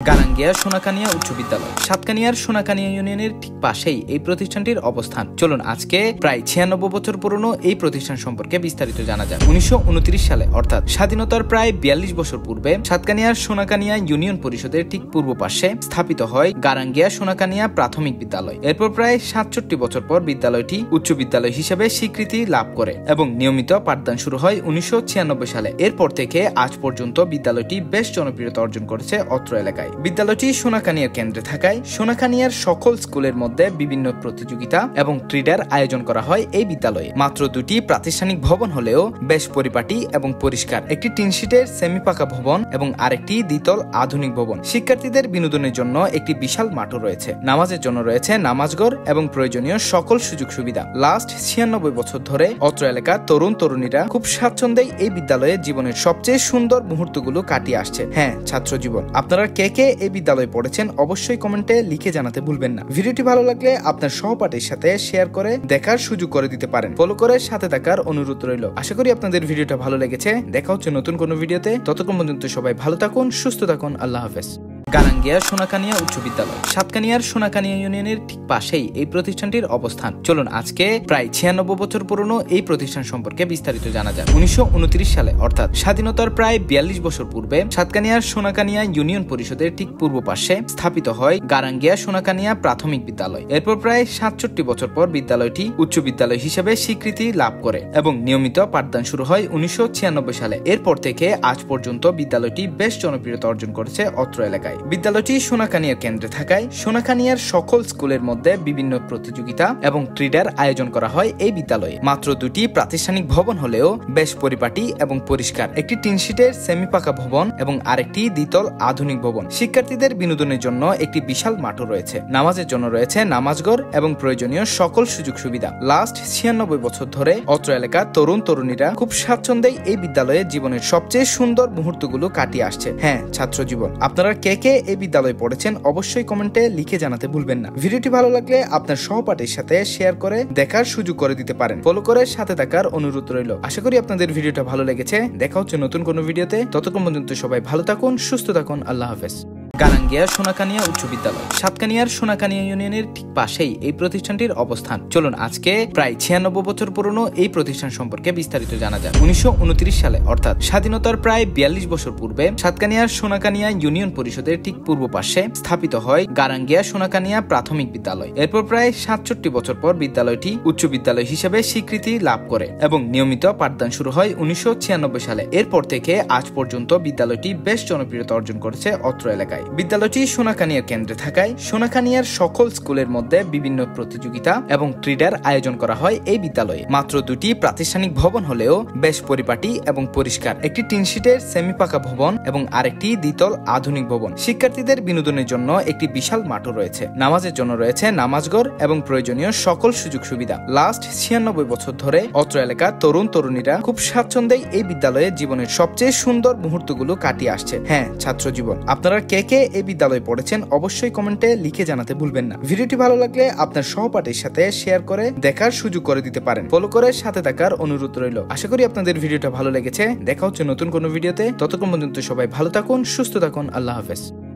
গারাঙ্গিয়া সোনাকানিয়া উচ্চ বিদ্যালয় সাতকানিয়ার সোনাকানিয়া ইউনিয়নের ঠিক পাশেই এই প্রতিষ্ঠানটির অবস্থান। চলুন আজকে প্রায় 96 বছর পুরনো এই প্রতিষ্ঠান সম্পর্কে বিস্তারিত জানা যাক। 1929 সালে অর্থাৎ স্বাধীনতার প্রায় 42 বছর পূর্বে সাতকানিয়ার সোনাকানিয়া ইউনিয়ন পরিষদের ঠিক পূর্ব পাশে স্থাপিত হয় গারাঙ্গিয়া সোনাকানিয়া প্রাথমিক বিদ্যালয়। এরপর প্রায় 67 বছর পর বিদ্যালয়টি উচ্চ বিদ্যালয় হিসেবে স্বীকৃতি লাভ করে এবং নিয়মিত পাঠদান শুরু হয় 1996 সালে। এরপর থেকে আজ পর্যন্ত বিদ্যালয়টি বেশ জনপ্রিয়তা অর্জন করেছে অত্র এলাকায়। বিদ্যালয়টি সোনাকানিয়ার কেন্দ্রে থাকায় সোনাকানিয়ার সকল স্কুলের মধ্যে বিভিন্ন প্রতিযোগিতা এবং ক্রীড়ার আয়োজন করা হয় এই বিদ্যালয়ে। মাত্র দুটি প্রাতিষ্ঠানিক ভবন হলেও বেশ পরিপাটি এবং পরিষ্কার। একটি টিন শিটের সেমি পাকা ভবন এবং আরেকটি দ্বিতল আধুনিক ভবন। শিক্ষার্থীদের বিনোদনের জন্য একটি বিশাল মাঠও রয়েছে। নামাজের জন্য রয়েছে নামাজঘর এবং প্রয়োজনীয় সকল সুযোগ সুবিধা। লাস্ট 96 বছর ধরে অত্র এলাকার তরুণ তরুণীরা খুব স্বাচ্ছন্দ্যে এই বিদ্যালয়ে জীবনের সবচেয়ে সুন্দর মুহূর্তগুলো কাটিয়ে আসছে। হ্যাঁ, ছাত্র জীবন। আপনারা কে কে এই বিদ্যালয়ে পড়েছেন অবশ্যই কমেন্টে লিখে জানাতে ভুলবেন না। ভিডিওটি ভালো লাগলে আপনার সহপাঠীর সাথে শেয়ার করে দেখার সুযোগ করে দিতে পারেন। ফলো করে সাথে থাকার অনুরোধ রইল। আশা করি আপনাদের ভিডিওটা ভালো লেগেছে। দেখা হচ্ছে নতুন কোনো ভিডিওতে। ততক্ষণ পর্যন্ত সবাই ভালো থাকুন, সুস্থ থাকুন। আল্লাহ হাফেজ। গারাঙ্গিয়া সোনাকানিয়া উচ্চ বিদ্যালয় সাতকানিয়ার সোনাকানিয়া ইউনিয়নের ঠিক পাশেই এই প্রতিষ্ঠানটির অবস্থান। চলুন আজকে প্রায় 96 বছর পুরনো এই প্রতিষ্ঠান সম্পর্কে বিস্তারিত জানা যাক। 1929 সালে অর্থাৎ স্বাধীনতার প্রায় 42 বছর পূর্বে সাতকানিয়ার সোনাকানিয়া ইউনিয়ন পরিষদের ঠিক পূর্ব পাশে স্থাপিত হয় গারাঙ্গিয়া সোনাকানিয়া প্রাথমিক বিদ্যালয়। এরপর প্রায় 67 বছর পর বিদ্যালয়টি উচ্চ বিদ্যালয় হিসেবে স্বীকৃতি লাভ করে এবং নিয়মিত পাঠদান শুরু হয় 1996 সালে। এরপর থেকে আজ পর্যন্ত বিদ্যালয়টি বেশ জনপ্রিয়তা অর্জন করেছে অত্র এলাকায়। বিদ্যালয়টি সোনাকানিয়ার কেন্দ্রে থাকায় সোনাকানিয়ার সকল স্কুলের মধ্যে বিভিন্ন প্রতিযোগিতা এবং ক্রীড়ার আয়োজন করা হয় এই বিদ্যালয়ে। মাত্র দুটি প্রাতিষ্ঠানিক ভবন হলেও বেশ পরিপাটি এবং পরিষ্কার। একটি টিন শিটের সেমি পাকা ভবন এবং আরেকটি দ্বিতল আধুনিক ভবন। শিক্ষার্থীদের বিনোদনের জন্য একটি বিশাল মাঠও রয়েছে। নামাজের জন্য রয়েছে নামাজঘর এবং প্রয়োজনীয় সকল সুযোগ সুবিধা। লাস্ট 96 বছর ধরে অত্র এলাকার তরুণ তরুণীরা খুব স্বাচ্ছন্দ্যে এই বিদ্যালয়ে জীবনের সবচেয়ে সুন্দর মুহূর্তগুলো কাটিয়ে আসছে। হ্যাঁ, ছাত্র জীবন। আপনারা কে কে এই বিদ্যালয়ে পড়েছেন অবশ্যই কমেন্টে লিখে জানাতে ভুলবেন না। ভিডিওটি ভালো লাগলে আপনার সহপাঠীর সাথে শেয়ার করে দেখার সুযোগ করে দিতে পারেন। ফলো করে সাথে থাকার অনুরোধ রইল। আশা করি আপনাদের ভিডিওটা ভালো লেগেছে। দেখা হচ্ছে নতুন কোনো ভিডিওতে। ততক্ষণ পর্যন্ত সবাই ভালো থাকুন, সুস্থ থাকুন। আল্লাহ হাফেজ। গারাঙ্গিয়া সোনাকানিয়া উচ্চ বিদ্যালয় সাতকানিয়ার সোনাকানিয়া ইউনিয়নের ঠিক পাশেই এই প্রতিষ্ঠানটির অবস্থান। চলুন আজকে প্রায় 96 বছর পুরনো এই প্রতিষ্ঠান সম্পর্কে বিস্তারিত জানা যাক। 1929 সালে অর্থাৎ স্বাধীনতার প্রায় 42 বছর পূর্বে সাতকানিয়ার সোনাকানিয়া ইউনিয়ন পরিষদের ঠিক পূর্ব পাশে স্থাপিত হয় গারাঙ্গিয়া সোনাকানিয়া প্রাথমিক বিদ্যালয়। এরপর প্রায় 67 বছর পর বিদ্যালয়টি উচ্চ বিদ্যালয় হিসেবে স্বীকৃতি লাভ করে এবং নিয়মিত পাঠদান শুরু হয় 1996 সালে। এরপর থেকে আজ পর্যন্ত বিদ্যালয়টি বেশ জনপ্রিয়তা অর্জন করেছে অত্র এলাকায়। বিদ্যালয়টি সোনাকানিয়ার কেন্দ্রে থাকায় সোনাকানিয়ার সকল স্কুলের মধ্যে বিভিন্ন প্রতিযোগিতা এবং ক্রীড়ার আয়োজন করা হয় এই বিদ্যালয়ে। মাত্র দুটি প্রাতিষ্ঠানিক ভবন হলেও বেশ পরিপাটি এবং পরিষ্কার। একটি টিন শিটের সেমি পাকা ভবন এবং আরেকটি দ্বিতল আধুনিক ভবন। শিক্ষার্থীদের বিনোদনের জন্য একটি বিশাল মাঠও রয়েছে। নামাজের জন্য রয়েছে নামাজঘর এবং প্রয়োজনীয় সকল সুযোগ সুবিধা। লাস্ট 96 বছর ধরে অত্র এলাকার তরুণ তরুণীরা খুব স্বাচ্ছন্দ্যে এই বিদ্যালয়ে জীবনের সবচেয়ে সুন্দর মুহূর্তগুলো কাটিয়ে আসছে। হ্যাঁ, ছাত্র জীবন। আপনারা কে কে এই বিদ্যালয়ে পড়েছেন অবশ্যই কমেন্টে লিখে জানাতে ভুলবেন না। ভিডিওটি ভালো লাগলে আপনার সহপাঠীর সাথে শেয়ার করে দেখার সুযোগ করে দিতে পারেন। ফলো করে সাথে থাকার অনুরোধ রইল। আশা করি আপনাদের ভিডিওটা ভালো লেগেছে। দেখা হচ্ছে নতুন কোনো ভিডিওতে। ততক্ষণ পর্যন্ত সবাই ভালো থাকুন, সুস্থ থাকুন। আল্লাহ হাফেজ।